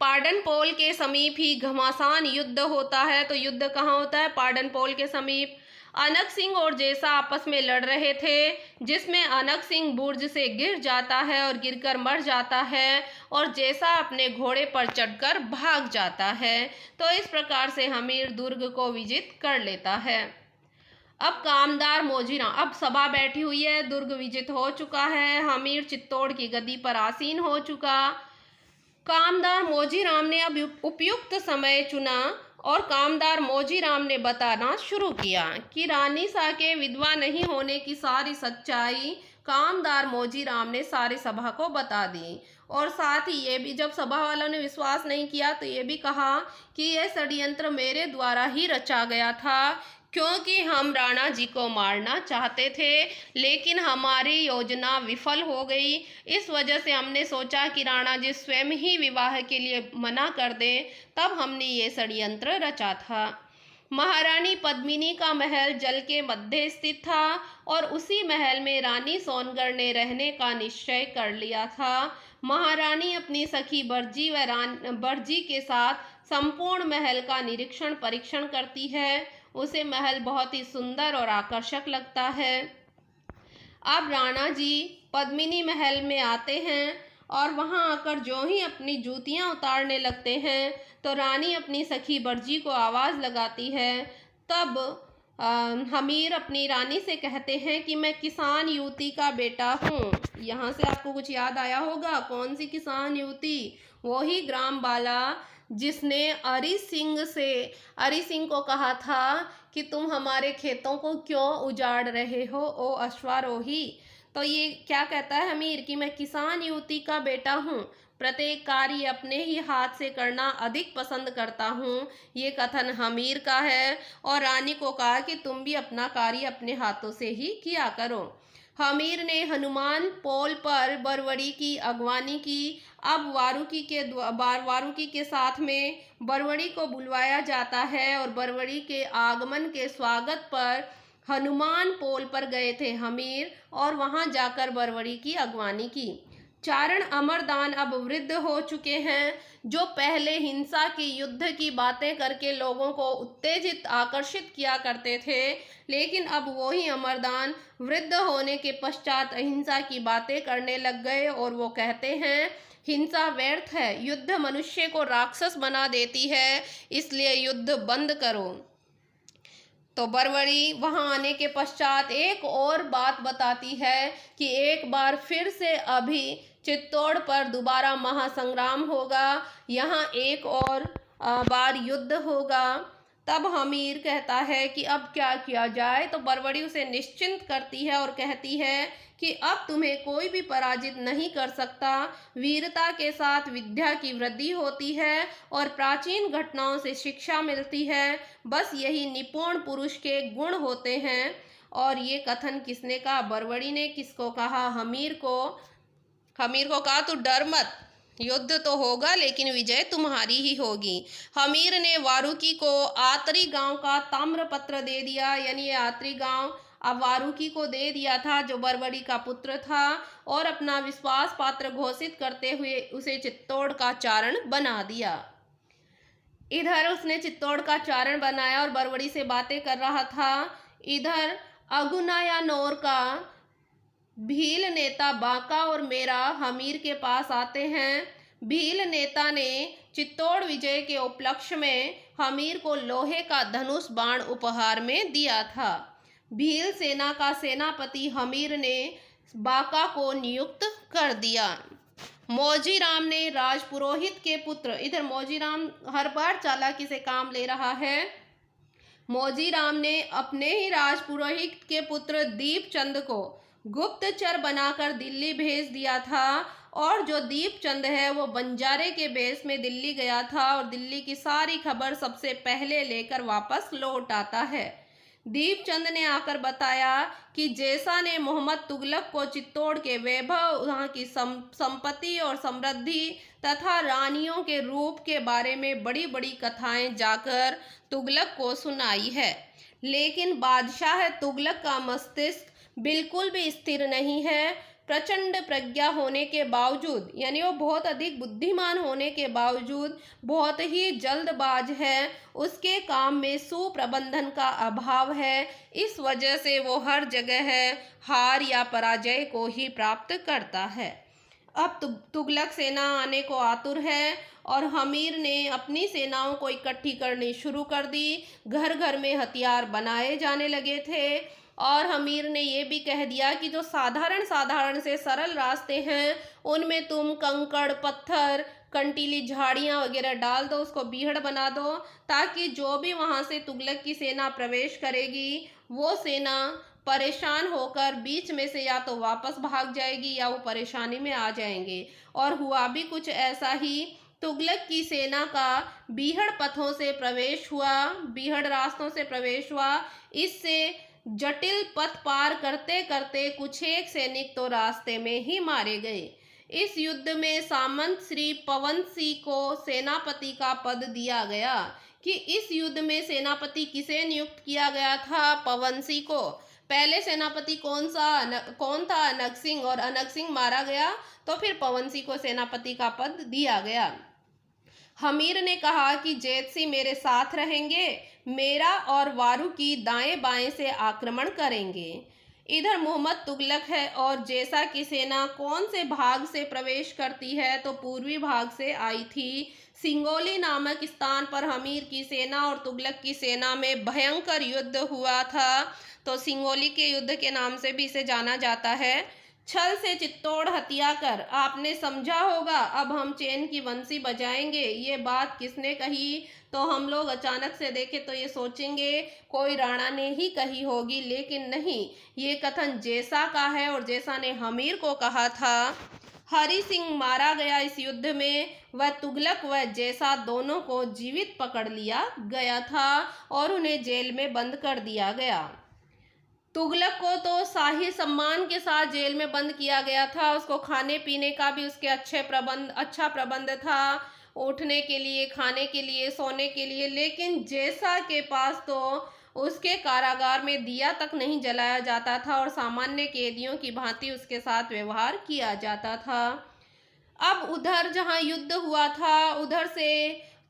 पाटन पोल के समीप ही घमासान युद्ध होता है। तो युद्ध कहाँ होता है? पाटन पोल के समीप। अनक सिंह और जैसा आपस में लड़ रहे थे, जिसमें अनक सिंह बुर्ज से गिर जाता है और गिरकर मर जाता है, और जैसा अपने घोड़े पर चढ़कर भाग जाता है। तो इस प्रकार से हमीर दुर्ग को विजित कर लेता है। अब कामदार मौजीराम, अब सभा बैठी हुई है, दुर्ग विजित हो चुका है, हमीर चित्तौड़ की गद्दी पर आसीन हो चुका। कामदार मौजीराम ने अब उपयुक्त समय चुना, और कामदार मौजीराम ने बताना शुरू किया कि रानी सा के विधवा नहीं होने की सारी सच्चाई कामदार मौजीराम ने सारी सभा को बता दी। और साथ ही ये भी, जब सभा वालों ने विश्वास नहीं किया तो ये भी कहा कि यह षड्यंत्र मेरे द्वारा ही रचा गया था, क्योंकि हम राणा जी को मारना चाहते थे, लेकिन हमारी योजना विफल हो गई। इस वजह से हमने सोचा कि राणा जी स्वयं ही विवाह के लिए मना कर दें, तब हमने ये षड्यंत्र रचा था। महारानी पद्मिनी का महल जल के मध्य स्थित था, और उसी महल में रानी सोनगढ़ ने रहने का निश्चय कर लिया था। महारानी अपनी सखी बर्जी के साथ संपूर्ण महल का निरीक्षण परीक्षण करती है। उसे महल बहुत ही सुंदर और आकर्षक लगता है। अब राणा जी पद्मिनी महल में आते हैं, और वहां आकर जो ही अपनी जूतियां उतारने लगते हैं तो रानी अपनी सखी बर्जी को आवाज़ लगाती है। तब हमीर अपनी रानी से कहते हैं कि मैं किसान युवती का बेटा हूँ। यहाँ से आपको कुछ याद आया होगा, कौन सी किसान युवती? वही ग्राम बाला जिसने अरि सिंह को कहा था कि तुम हमारे खेतों को क्यों उजाड़ रहे हो ओ अश्वारोही। तो ये क्या कहता है हमीर कि मैं किसान युवती का बेटा हूँ, प्रत्येक कार्य अपने ही हाथ से करना अधिक पसंद करता हूँ। ये कथन हमीर का है, और रानी को कहा कि तुम भी अपना कार्य अपने हाथों से ही किया करो। हमीर ने हनुमान पोल पर बरवड़ी की अगवानी की। अब वारुकी के साथ में बरवड़ी को बुलवाया जाता है और बरवड़ी के आगमन के स्वागत पर हनुमान पोल पर गए थे हमीर और वहां जाकर बरवड़ी की अगवानी की। चारण अमरदान अब वृद्ध हो चुके हैं, जो पहले हिंसा की युद्ध की बातें करके लोगों को उत्तेजित आकर्षित किया करते थे, लेकिन अब वही अमरदान वृद्ध होने के पश्चात अहिंसा की बातें करने लग गए और वो कहते हैं हिंसा व्यर्थ है, युद्ध मनुष्य को राक्षस बना देती है, इसलिए युद्ध बंद करो। तो बरवड़ी वहां आने के पश्चात एक और बात बताती है कि एक बार फिर से अभी चित्तौड़ पर दोबारा महासंग्राम होगा, यहाँ एक और बार युद्ध होगा। तब हमीर कहता है कि अब क्या किया जाए, तो बरवड़ी उसे निश्चिंत करती है और कहती है कि अब तुम्हें कोई भी पराजित नहीं कर सकता। वीरता के साथ विद्या की वृद्धि होती है और प्राचीन घटनाओं से शिक्षा मिलती है, बस यही निपुण पुरुष के गुण होते हैं। और ये कथन किसने कहा? बरवड़ी ने। किसको कहा? हमीर को। हमीर को कहा तू डर मत, युद्ध तो होगा लेकिन विजय तुम्हारी ही होगी। हमीर ने वारुकी को आतरी गांव का ताम्रपत्र दे दिया, यानी ये आतरी गांव अब वारुकी को दे दिया था जो बरवड़ी का पुत्र था, और अपना विश्वास पात्र घोषित करते हुए उसे चित्तौड़ का चारण बना दिया। इधर उसने चित्तौड़ का चारण बनाया और बरवड़ी से बातें कर रहा था। इधर अगुनायानोर का भील नेता बांका और मेरा हमीर के पास आते हैं। भील नेता ने चित्तौड़ विजय के उपलक्ष्य में हमीर को लोहे का धनुष बाण उपहार में दिया था। भील सेना का सेनापति हमीर ने बांका को नियुक्त कर दिया। मौजीराम ने राजपुरोहित के पुत्र, इधर मौजीराम हर बार चालाकी से काम ले रहा है। मौजीराम ने अपने ही राजपुरोहित के पुत्र दीपचंद को गुप्तचर बनाकर दिल्ली भेज दिया था, और जो दीपचंद है वो बंजारे के बेस में दिल्ली गया था और दिल्ली की सारी खबर सबसे पहले लेकर वापस लौट आता है। दीपचंद ने आकर बताया कि जैसा ने मोहम्मद तुगलक को चित्तौड़ के वैभव, वहाँ की संपत्ति और समृद्धि तथा रानियों के रूप के बारे में बड़ी बड़ी कथाएं जाकर तुगलक को सुनाई है, लेकिन बादशाह तुगलक का मस्तिष्क बिल्कुल भी स्थिर नहीं है। प्रचंड प्रज्ञा होने के बावजूद, यानी वो बहुत अधिक बुद्धिमान होने के बावजूद बहुत ही जल्दबाज है, उसके काम में सुप्रबंधन का अभाव है। इस वजह से वो हर जगह हार या पराजय को ही प्राप्त करता है। अब तुगलक सेना आने को आतुर है और हमीर ने अपनी सेनाओं को इकट्ठी करनी शुरू कर दी। घर घर में हथियार बनाए जाने लगे थे और हमीर ने ये भी कह दिया कि जो साधारण से सरल रास्ते हैं उनमें तुम कंकड़ पत्थर कंटीली झाड़ियाँ वगैरह डाल दो, उसको बीहड़ बना दो, ताकि जो भी वहाँ से तुगलक की सेना प्रवेश करेगी वो सेना परेशान होकर बीच में से या तो वापस भाग जाएगी या वो परेशानी में आ जाएंगे। और हुआ भी कुछ ऐसा ही। तुगलक की सेना का बीहड़ पथों से प्रवेश हुआ, बीहड़ रास्तों से प्रवेश हुआ। इससे जटिल पथ पार करते करते कुछ एक सैनिक तो रास्ते में ही मारे गए। इस युद्ध में सामंत श्री पवन सिंह को सेनापति का पद दिया गया। कि इस युद्ध में सेनापति किसे नियुक्त किया गया था? पवन सिंह को। पहले सेनापति कौन था? अनग सिंह, और अनग सिंह मारा गया तो फिर पवन सिंह को सेनापति का पद दिया गया। हमीर ने कहा कि जैत सिंह मेरे साथ रहेंगे, मेरा और वारुकी दाएं बाएं से आक्रमण करेंगे। इधर मोहम्मद तुगलक है और जैसा की सेना कौन से भाग से प्रवेश करती है? तो पूर्वी भाग से आई थी। सिंगोली नामक स्थान पर हमीर की सेना और तुगलक की सेना में भयंकर युद्ध हुआ था। तो सिंगोली के युद्ध के नाम से भी इसे जाना जाता है। छल से चित्तौड़ हथिया कर, आपने समझा होगा अब हम चैन की बंसी बजाएंगे। ये बात किसने कही? तो हम लोग अचानक से देखें तो ये सोचेंगे कोई राणा ने ही कही होगी, लेकिन नहीं, ये कथन जैसा का है और जैसा ने हमीर को कहा था। हरि सिंह मारा गया इस युद्ध में। वह तुगलक व जैसा दोनों को जीवित पकड़ लिया गया था और उन्हें जेल में बंद कर दिया गया। तुगलक को तो शाही सम्मान के साथ जेल में बंद किया गया था। उसको खाने पीने का भी उसके अच्छा प्रबंध था, उठने के लिए, खाने के लिए, सोने के लिए। लेकिन जैसा के पास तो उसके कारागार में दिया तक नहीं जलाया जाता था और सामान्य कैदियों की भांति उसके साथ व्यवहार किया जाता था। अब उधर जहाँ युद्ध हुआ था उधर से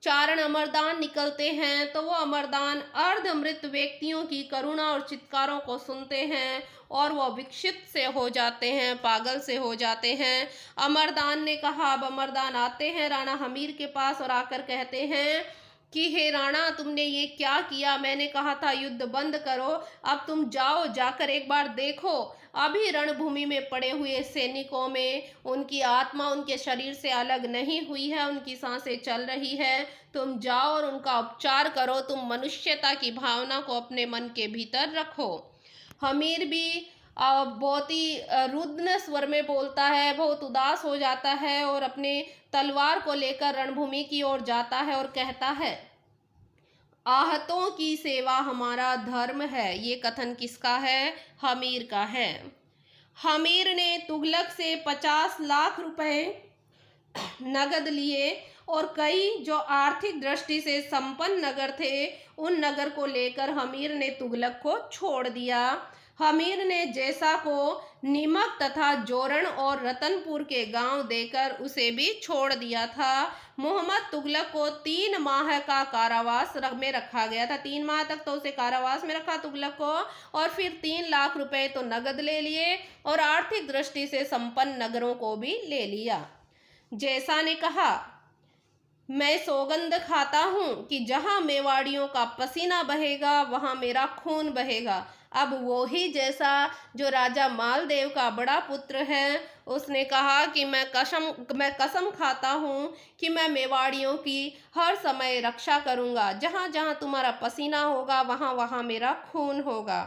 चारण अमरदान निकलते हैं, तो वो अमरदान अर्धमृत व्यक्तियों की करुणा और चित्कारों को सुनते हैं और वो विक्षिप्त से हो जाते हैं, पागल से हो जाते हैं। अमरदान ने कहा, अब अमरदान आते हैं राणा हमीर के पास और आकर कहते हैं कि हे राणा, तुमने ये क्या किया? मैंने कहा था युद्ध बंद करो, अब तुम जाओ, जाकर एक बार देखो। अभी रणभूमि में पड़े हुए सैनिकों में उनकी आत्मा उनके शरीर से अलग नहीं हुई है, उनकी सांसें चल रही है। तुम जाओ और उनका उपचार करो। तुम मनुष्यता की भावना को अपने मन के भीतर रखो। हमीर भी बहुत ही रुद्र स्वर में बोलता है, बहुत उदास हो जाता है और अपने तलवार को लेकर रणभूमि की ओर जाता है और कहता है, आहतों की सेवा हमारा धर्म है। ये कथन किसका है? हमीर का है। हमीर ने तुगलक से 50 लाख रुपए नगद लिए और कई जो आर्थिक दृष्टि से संपन्न नगर थे, उन नगर को लेकर हमीर ने तुगलक को छोड़ दिया। हमीर ने जैसा को निमक तथा जोरण और रतनपुर के गांव देकर उसे भी छोड़ दिया था। मोहम्मद तुगलक को 3 माह का कारावास में रखा गया था। 3 माह तक तो उसे कारावास में रखा तुगलक को, और फिर 3 लाख रुपए तो नगद ले लिए और आर्थिक दृष्टि से संपन्न नगरों को भी ले लिया। जैसा ने कहा, मैं सौगंध खाता हूं कि जहां मेवाड़ियों का पसीना बहेगा वहां मेरा खून बहेगा। अब वो ही जैसा जो राजा मालदेव का बड़ा पुत्र है, उसने कहा कि मैं कसम खाता हूं कि मैं मेवाड़ियों की हर समय रक्षा करूंगा। जहां जहां तुम्हारा पसीना होगा वहां वहां मेरा खून होगा।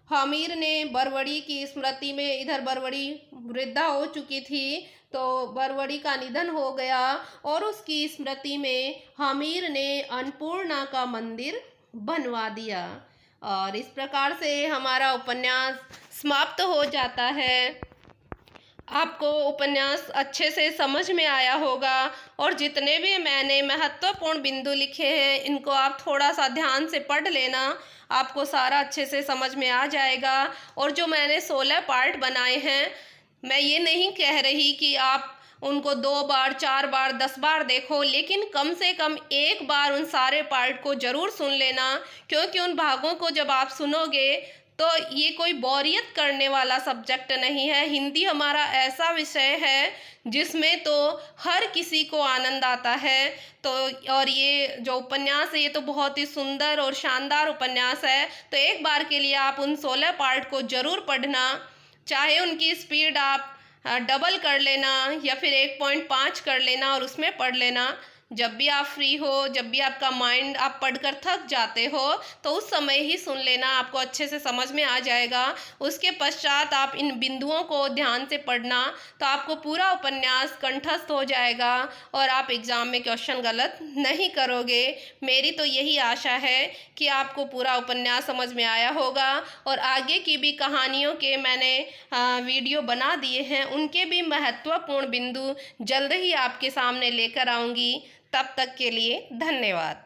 हमीर ने बरवड़ी की स्मृति में, इधर बरवड़ी वृद्धा हो चुकी थी तो बरवड़ी का निधन हो गया और उसकी स्मृति में हमीर ने अन्नपूर्णा का मंदिर बनवा दिया। और इस प्रकार से हमारा उपन्यास समाप्त हो जाता है। आपको उपन्यास अच्छे से समझ में आया होगा और जितने भी मैंने महत्वपूर्ण बिंदु लिखे हैं इनको आप थोड़ा सा ध्यान से पढ़ लेना, आपको सारा अच्छे से समझ में आ जाएगा। और जो मैंने 16 पार्ट बनाए हैं, मैं ये नहीं कह रही कि आप उनको 2 बार, 4 बार, 10 बार देखो, लेकिन कम से कम एक बार उन सारे पार्ट को ज़रूर सुन लेना, क्योंकि उन भागों को जब आप सुनोगे तो ये कोई बोरियत करने वाला सब्जेक्ट नहीं है। हिंदी हमारा ऐसा विषय है जिसमें तो हर किसी को आनंद आता है। तो और ये जो उपन्यास है ये तो बहुत ही सुंदर और शानदार उपन्यास है। तो एक बार के लिए आप उन 16 पार्ट को ज़रूर पढ़ना, चाहे उनकी स्पीड आप डबल कर लेना या फिर 1.5 कर लेना और उसमें पढ़ लेना। जब भी आप फ्री हो, जब भी आपका माइंड, आप पढ़कर थक जाते हो तो उस समय ही सुन लेना, आपको अच्छे से समझ में आ जाएगा। उसके पश्चात आप इन बिंदुओं को ध्यान से पढ़ना तो आपको पूरा उपन्यास कंठस्थ हो जाएगा और आप एग्ज़ाम में क्वेश्चन गलत नहीं करोगे। मेरी तो यही आशा है कि आपको पूरा उपन्यास समझ में आया होगा और आगे की भी कहानियों के मैंने वीडियो बना दिए हैं, उनके भी महत्वपूर्ण बिंदु जल्द ही आपके सामने लेकर आऊँगी। तब तक के लिए धन्यवाद।